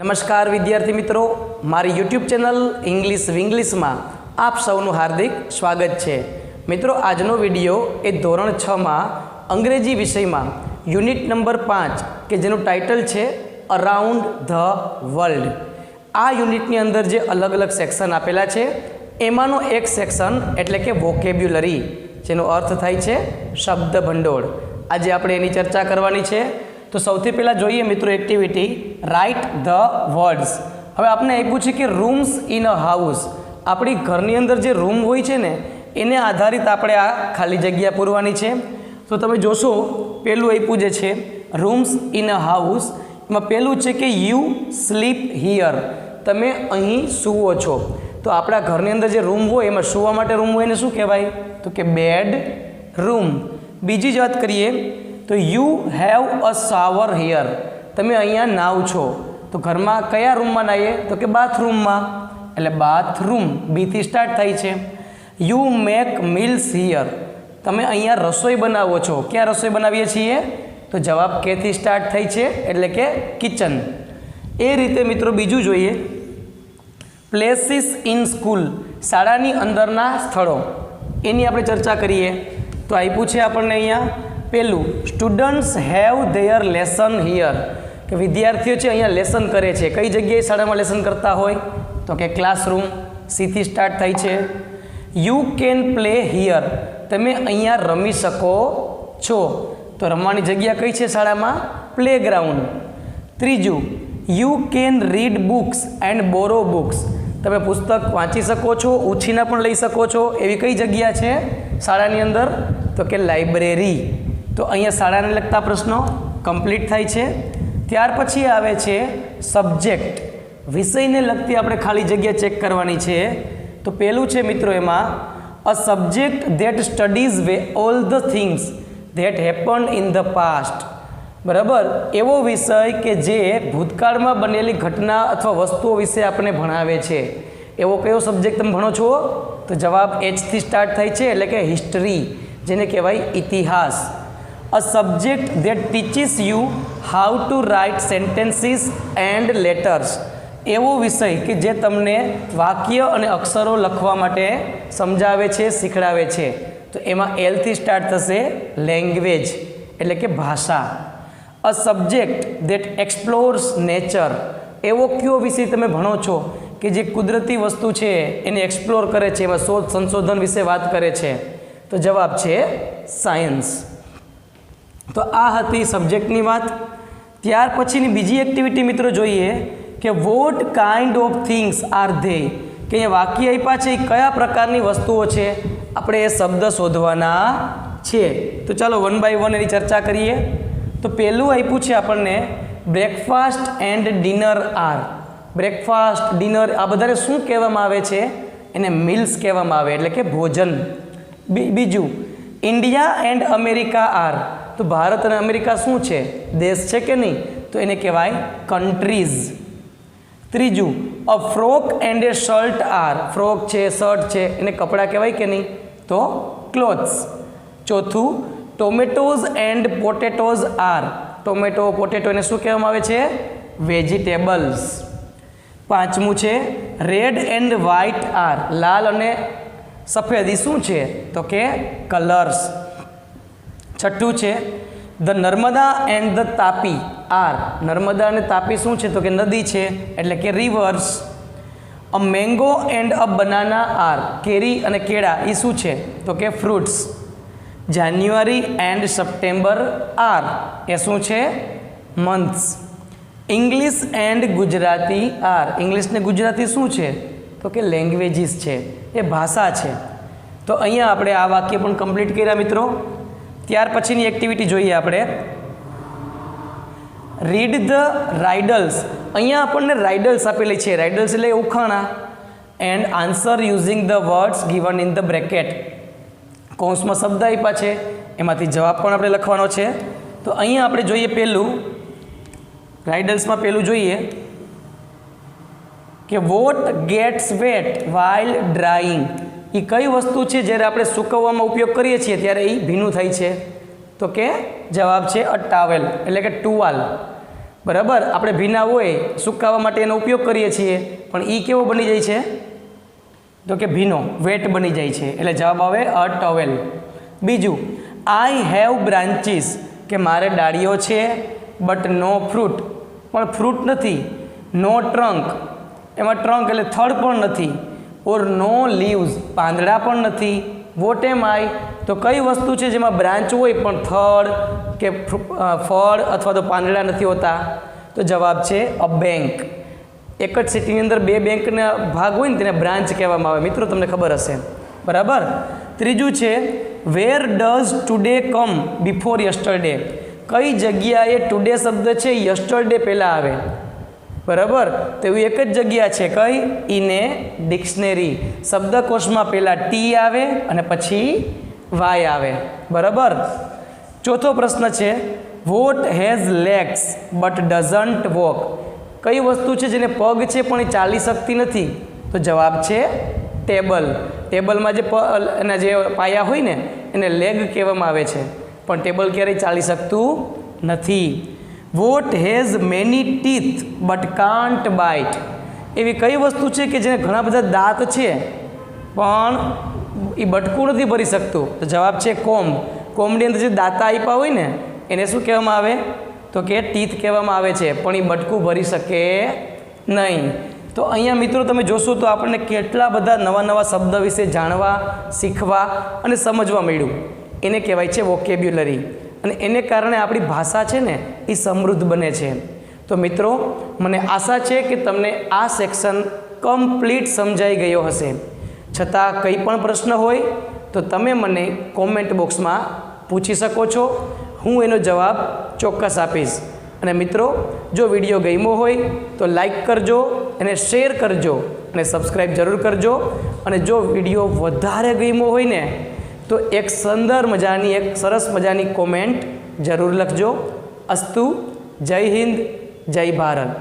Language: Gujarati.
નમસ્કાર વિદ્યાર્થી મિત્રો, મારી યુટ્યુબ ચેનલ ઇંગ્લિશ વિંગ્લિશમાં આપ સૌનું હાર્દિક સ્વાગત છે. મિત્રો, આજનો વિડીયો એ ધોરણ 6માં અંગ્રેજી વિષયમાં યુનિટ નંબર 5 કે જેનું ટાઇટલ છે અરાઉન્ડ ધ વર્લ્ડ. આ યુનિટની અંદર જે અલગ અલગ સેક્શન આપેલા છે એમાંનો એક સેક્શન એટલે કે વોકેબ્યુલરી, જેનો અર્થ થાય છે શબ્દ ભંડોળ. આજે આપણે એની ચર્ચા કરવાની છે. તો સૌથી પહેલાં જોઈએ મિત્રો એક્ટિવિટી રાઇટ ધ વર્ડ્સ. હવે આપણે આપ્યું છે કે રૂમ્સ ઇન અ હાઉસ. આપણી ઘરની અંદર જે રૂમ હોય છે ને એને આધારિત આપણે આ ખાલી જગ્યા પૂરવાની છે. તો તમે જોશો પહેલું આપ્યું જે છે રૂમ્સ ઇન અ હાઉસ, એમાં પહેલું છે કે યુ સ્લીપ હિયર, તમે અહીં સૂવો છો. તો આપણા ઘરની અંદર જે રૂમ હોય એમાં સૂવા માટે રૂમ હોય એને શું કહેવાય? તો કે બેડ રૂમ. બીજી જ વાત કરીએ તો you have a shower here, તમે અહીંયા નાવ છો. તો ઘરમાં કયા રૂમમાં નાહીએ? તો કે બાથરૂમમાં, એટલે બાથરૂમ બીથી સ્ટાર્ટ થાય છે. યુ મેક મીલ્સ હિયર, તમે અહીંયા રસોઈ બનાવો છો. ક્યાં રસોઈ બનાવીએ છીએ? તો જવાબ કેથી સ્ટાર્ટ થાય છે, એટલે કે કિચન. એ રીતે મિત્રો બીજું જોઈએ પ્લેસીસ ઇન સ્કૂલ, શાળાની અંદરના સ્થળો, એની આપણે ચર્ચા કરીએ. તો આપ્યું છે આપણને અહીંયા પહેલું students have their lesson here, કે વિદ્યાર્થીઓ છે અહીંયા લેસન કરે છે. કઈ જગ્યાએ શાળામાં લેસન કરતા હોય? તો કે ક્લાસરૂમ, સીથી સ્ટાર્ટ થાય છે. યુ કેન પ્લે હિયર, તમે અહીંયા રમી શકો છો. તો રમવાની જગ્યા કઈ છે શાળામાં? પ્લેગ્રાઉન્ડ. ત્રીજું you can read books and borrow books, તમે પુસ્તક વાંચી શકો છો, ઉછીના પણ લઈ શકો છો. એવી કઈ જગ્યા છે શાળાની અંદર? તો કે લાઇબ્રેરી. તો અહીંયા શાળાને લગતા પ્રશ્નો કમ્પ્લીટ થાય છે. ત્યાર પછી આવે છે સબ્જેક્ટ, વિષયને લગતી આપણે ખાલી જગ્યા ચેક કરવાની છે. તો પહેલું છે મિત્રો એમાં a subject that studies all the things that happen in the past. બરાબર, એવો વિષય કે જે ભૂતકાળમાં બનેલી ઘટના અથવા વસ્તુઓ વિશે આપણને ભણાવે છે. એવો કયો સબ્જેક્ટ તમે ભણો છો? તો જવાબ એચથી સ્ટાર્ટ થાય છે, એટલે કે હિસ્ટ્રી, જેને કહેવાય ઇતિહાસ. A subject that teaches you how to write sentences and letters, એવો વિષય કે જે તમને વાક્ય અને અક્ષરો લખવા માટે સમજાવે છે, શીખડાવે છે. તો એમાં એલથી સ્ટાર્ટ થશે લેંગ્વેજ, એટલે કે ભાષા. અ સબ્જેક્ટ ધેટ એક્સપ્લોર્સ નેચર, એવો કયો વિષય તમે ભણો છો કે જે કુદરતી વસ્તુ છે એને એક્સપ્લોર કરે છે, એમાં શોધ સંશોધન વિશે વાત કરે છે. તો જવાબ છે સાયન્સ. તો આ હતી સબ્જેક્ટની વાત. ત્યાર પછીની બીજી એક્ટિવિટી મિત્રો જોઈએ કે what kind of things are they, કે અહીંયા વાક્ય આપ્યા છે એ કયા પ્રકારની વસ્તુઓ છે, આપણે એ શબ્દ શોધવાના છે. તો ચાલો વન બાય વન એની ચર્ચા કરીએ. તો પહેલું આપ્યું છે આપણને breakfast and dinner are. Breakfast, dinner આ બધાને શું કહેવામાં આવે છે? એને મિલ્સ કહેવામાં આવે, એટલે કે ભોજન. બીજું ઇન્ડિયા એન્ડ અમેરિકા આર, તો ભારત અને અમેરિકા શું છે? દેશ છે કે નહીં? તો એને કહેવાય કન્ટ્રીઝ. ત્રીજું a frock and a shirt are, frock છે, શર્ટ છે, એને કપડાં કહેવાય કે નહીં? તો ક્લોથ્સ. ચોથું tomatoes and potatoes are, tomato potato એને શું કહેવામાં આવે છે? વેજીટેબલ્સ. પાંચમું છે રેડ એન્ડ વ્હાઇટ આર, લાલ અને સફેદ એ શું છે? તો કે કલર્સ. છઠ્ઠું છે the Narmada and the Tapi are, Narmada અને તાપી શું છે? તો કે નદી છે, એટલે કે rivers. A mango and a banana are, કેરી અને કેળા એ શું છે? તો કે fruits. January and September are, એ શું છે? Months. English and Gujarati are, English ને ગુજરાતી શું છે? તો કે લેંગ્વેજીસ છે, એ ભાષા છે. તો અહીંયા આપણે આ વાક્ય પણ કમ્પ્લીટ કર્યા મિત્રો. ત્યાર પછીની એક્ટિવિટી જોઈએ આપણે રીડ ધ રાઇડલ્સ. અહીંયા આપણને રાઇડલ્સ આપેલી છે. રાઇડલ્સ એટલે ઉખાણા. And answer using the words given in the bracket, કૌંસમાં શબ્દ આપ્યા છે એમાંથી જવાબ પણ આપણે લખવાનો છે. તો અહીંયા આપણે જોઈએ પહેલું રાઇડલ્સમાં પહેલું જોઈએ કે વોટ ગેટ્સ વેટ વાઇલ ડ્રાઈંગ, એ કઈ વસ્તુ છે જ્યારે આપણે સૂકવવામાં ઉપયોગ કરીએ છીએ ત્યારે એ ભીનું થાય છે? તો કે જવાબ છે અ ટાવેલ, એટલે કે ટુવાલ. બરાબર, આપણે ભીના હોય સુકાવા માટે એનો ઉપયોગ કરીએ છીએ, પણ એ કેવો બની જાય છે? તો કે ભીનો, વેટ બની જાય છે. એટલે જવાબ આવે અ ટવેલ. બીજું, આઈ હેવ બ્રાન્ચીસ, કે મારે ડાળીઓ છે બટ નો ફ્રૂટ, પણ ફ્રૂટ નથી. નો ટ્રંક, એમાં ટ્રંક એટલે થડ પણ નથી. ઓર નો લીવ્સ, પાંદડા પણ નથી. વોટ એમ આઈ, તો કઈ વસ્તુ છે જેમાં બ્રાન્ચ હોય પણ થડ કે ફળ અથવા તો પાંદડા નથી હોતા? તો જવાબ છે અ બેંક. એક જ સિટીની અંદર બે બેંકના ભાગ હોય ને તેને બ્રાન્ચ કહેવામાં આવે. મિત્રો તમને ખબર હશે, બરાબર. ત્રીજું છે where does today come before yesterday, કઈ જગ્યાએ ટુડે શબ્દ છે યસ્ટરડે પહેલાં આવે? બરાબર, તો એવી એક જ જગ્યા છે, કઈ? ઇને ડિક્શનરી. શબ્દકોશમાં પહેલાં ટી આવે અને પછી વાય આવે. બરાબર. ચોથો પ્રશ્ન છે what has legs but doesn't walk, કઈ વસ્તુ છે જેને પગ છે પણ એ ચાલી શકતી નથી? તો જવાબ છે ટેબલ. ટેબલમાં જે એના જે પાયા હોય ને એને લેગ કહેવામાં આવે છે, પણ ટેબલ ક્યારેય ચાલી શકતું નથી. What has many teeth but can't bite, એવી કઈ વસ્તુ છે કે જેને ઘણા બધા દાંત છે પણ એ બટકું નથી ભરી શકતું? તો જવાબ છે કોમ્બ. કોમ્બની અંદર જે દાંતા આપ્યા હોય ને એને શું કહેવામાં આવે? તો કે ટીથ કહેવામાં આવે છે, પણ એ બટકું ભરી શકે નહીં. તો અહીંયા મિત્રો તમે જોશો તો આપણને કેટલા બધા નવા નવા શબ્દ વિશે જાણવા, શીખવા અને સમજવા મળ્યું. એને કહેવાય છે વોકેબ્યુલરી, અને એને કારણે આપણી ભાષા છે ને એ સમૃદ્ધ બને છે. તો મિત્રો મને આશા છે કે તમને આ સેક્શન કમ્પ્લીટ સમજાઈ ગયો હશે. છતાં કંઈ પણ પ્રશ્ન હોય તો તમે મને કોમેન્ટ બોક્સમાં પૂછી શકો છો, હું એનો જવાબ ચોક્કસ આપીશ. અને મિત્રો જો વિડીયો ગમ્યો હોય તો લાઈક કરજો, એને શેર કરજો અને સબસ્ક્રાઈબ જરૂર કરજો. અને જો વિડીયો વધારે ગમ્યો હોય ને તો એક સુંદર મજાની, એક સરસ મજાની કોમેન્ટ જરૂર લખજો. અસ્તુ. જય હિન્દ, જય ભારત.